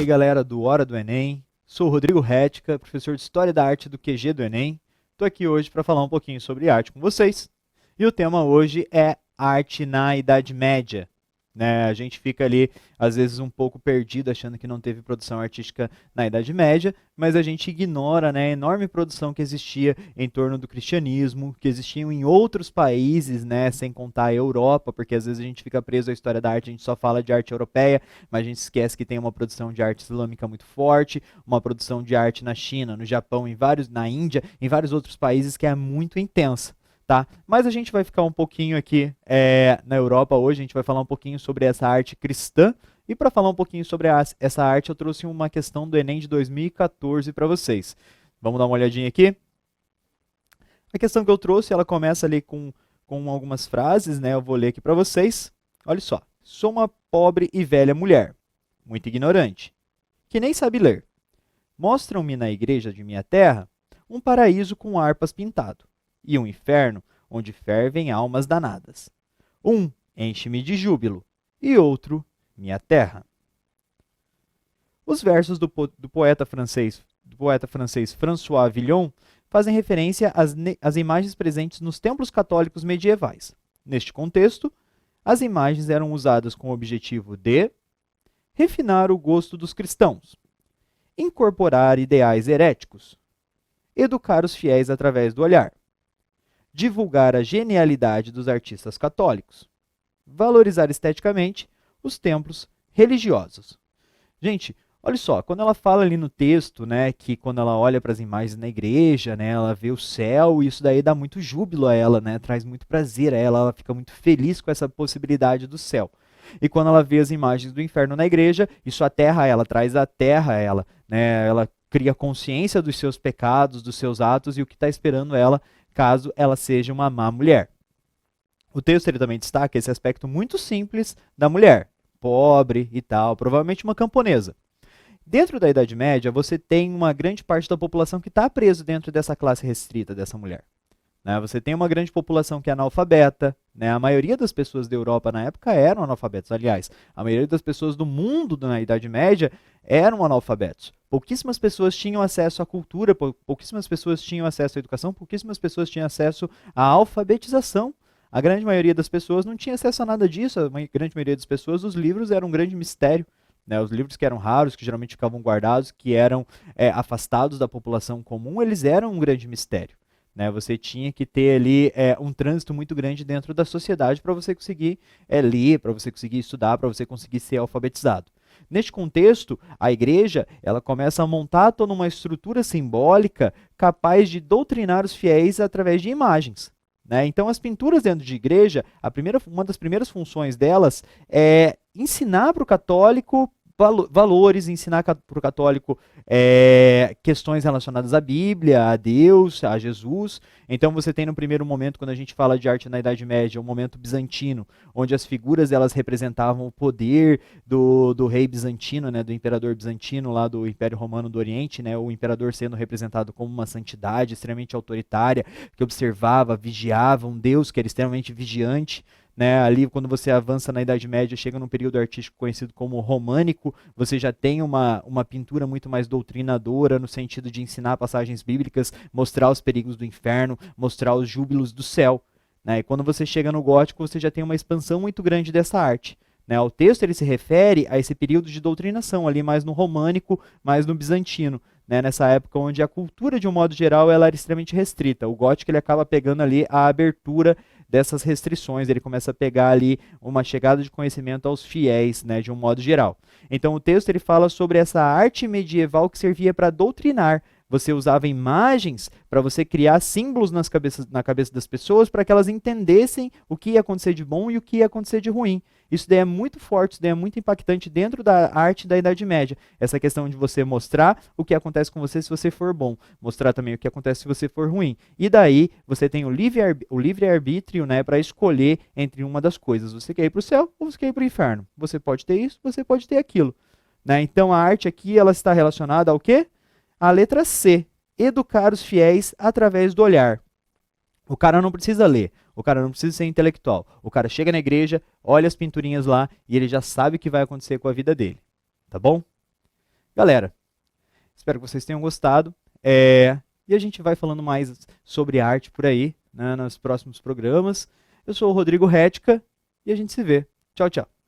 aí, galera do Hora do Enem. Sou o Rodrigo Rética, professor de História da Arte do QG do Enem. Estou aqui hoje para falar um pouquinho sobre arte com vocês. E o tema hoje é arte na Idade Média. A gente fica ali, às vezes, um pouco perdido, achando que não teve produção artística na Idade Média, mas a gente ignora, a enorme produção que existia em torno do cristianismo, que existiam em outros países, sem contar a Europa, porque às vezes a gente fica preso à história da arte, a gente só fala de arte europeia, mas a gente esquece que tem uma produção de arte islâmica muito forte, uma produção de arte na China, no Japão, na Índia, em vários outros países que é muito intensa. Tá? Mas a gente vai ficar um pouquinho aqui na Europa hoje, a gente vai falar um pouquinho sobre essa arte cristã, e para falar um pouquinho sobre essa arte eu trouxe uma questão do Enem de 2014 para vocês. Vamos dar uma olhadinha aqui? A questão que eu trouxe, ela começa ali com algumas frases, eu vou ler aqui para vocês. Olha só, sou uma pobre e velha mulher, muito ignorante, que nem sabe ler. Mostram-me na igreja de minha terra um paraíso com harpas pintado, e um inferno onde fervem almas danadas. Um enche-me de júbilo, e outro minha terra. Os versos do poeta francês François Villon fazem referência às imagens presentes nos templos católicos medievais. Neste contexto, as imagens eram usadas com o objetivo de refinar o gosto dos cristãos, incorporar ideais heréticos, educar os fiéis através do olhar, divulgar a genialidade dos artistas católicos, valorizar esteticamente os templos religiosos. Gente, olha só, quando ela fala ali no texto, que quando ela olha para as imagens na igreja, ela vê o céu, e isso daí dá muito júbilo a ela, traz muito prazer a ela fica muito feliz com essa possibilidade do céu. E quando ela vê as imagens do inferno na igreja, isso aterra ela, traz a terra a ela, ela cria consciência dos seus pecados, dos seus atos e o que está esperando ela caso ela seja uma má mulher. O texto ele também destaca esse aspecto muito simples da mulher, pobre e tal, provavelmente uma camponesa. Dentro da Idade Média, você tem uma grande parte da população que está preso dentro dessa classe restrita dessa mulher. Você tem uma grande população que é analfabeta, a maioria das pessoas da Europa na época eram analfabetos. Aliás, a maioria das pessoas do mundo na Idade Média eram analfabetos. Pouquíssimas pessoas tinham acesso à cultura, pouquíssimas pessoas tinham acesso à educação, pouquíssimas pessoas tinham acesso à alfabetização. A grande maioria das pessoas não tinha acesso a nada disso. A grande maioria das pessoas, os livros eram um grande mistério. Os livros que eram raros, que geralmente ficavam guardados, que eram afastados da população comum, eles eram um grande mistério. Você tinha que ter ali um trânsito muito grande dentro da sociedade para você conseguir ler, para você conseguir estudar, para você conseguir ser alfabetizado. Neste contexto, a igreja ela começa a montar toda uma estrutura simbólica capaz de doutrinar os fiéis através de imagens. Então, as pinturas dentro de igreja, uma das primeiras funções delas é ensinar para o católico valores, ensinar para o católico questões relacionadas à Bíblia, a Deus, a Jesus. Então você tem no primeiro momento, quando a gente fala de arte na Idade Média, o momento bizantino, onde as figuras elas representavam o poder do rei bizantino, do imperador bizantino lá do Império Romano do Oriente, o imperador sendo representado como uma santidade extremamente autoritária, que observava, vigiava, um Deus que era extremamente vigiante. Ali, quando você avança na Idade Média, chega num período artístico conhecido como românico, você já tem uma pintura muito mais doutrinadora, no sentido de ensinar passagens bíblicas, mostrar os perigos do inferno, mostrar os júbilos do céu. E quando você chega no gótico, você já tem uma expansão muito grande dessa arte. O texto ele se refere a esse período de doutrinação, ali mais no românico, mais no bizantino. Nessa época onde a cultura, de um modo geral, ela era extremamente restrita. O gótico ele acaba pegando ali a abertura dessas restrições, ele começa a pegar ali uma chegada de conhecimento aos fiéis, de um modo geral. Então o texto ele fala sobre essa arte medieval que servia para doutrinar. Você usava imagens para você criar símbolos na cabeça das pessoas para que elas entendessem o que ia acontecer de bom e o que ia acontecer de ruim. Isso daí é muito forte, isso daí é muito impactante dentro da arte da Idade Média. Essa questão de você mostrar o que acontece com você se você for bom, mostrar também o que acontece se você for ruim. E daí você tem o livre-arbítrio para escolher entre uma das coisas. Você quer ir para o céu ou você quer ir para o inferno. Você pode ter isso, você pode ter aquilo. Então a arte aqui ela está relacionada ao quê? A letra C, educar os fiéis através do olhar. O cara não precisa ler, o cara não precisa ser intelectual. O cara chega na igreja, olha as pinturinhas lá e ele já sabe o que vai acontecer com a vida dele. Tá bom? Galera, espero que vocês tenham gostado. E a gente vai falando mais sobre arte por aí, né, nos próximos programas. Eu sou o Rodrigo Retka e a gente se vê. Tchau, tchau.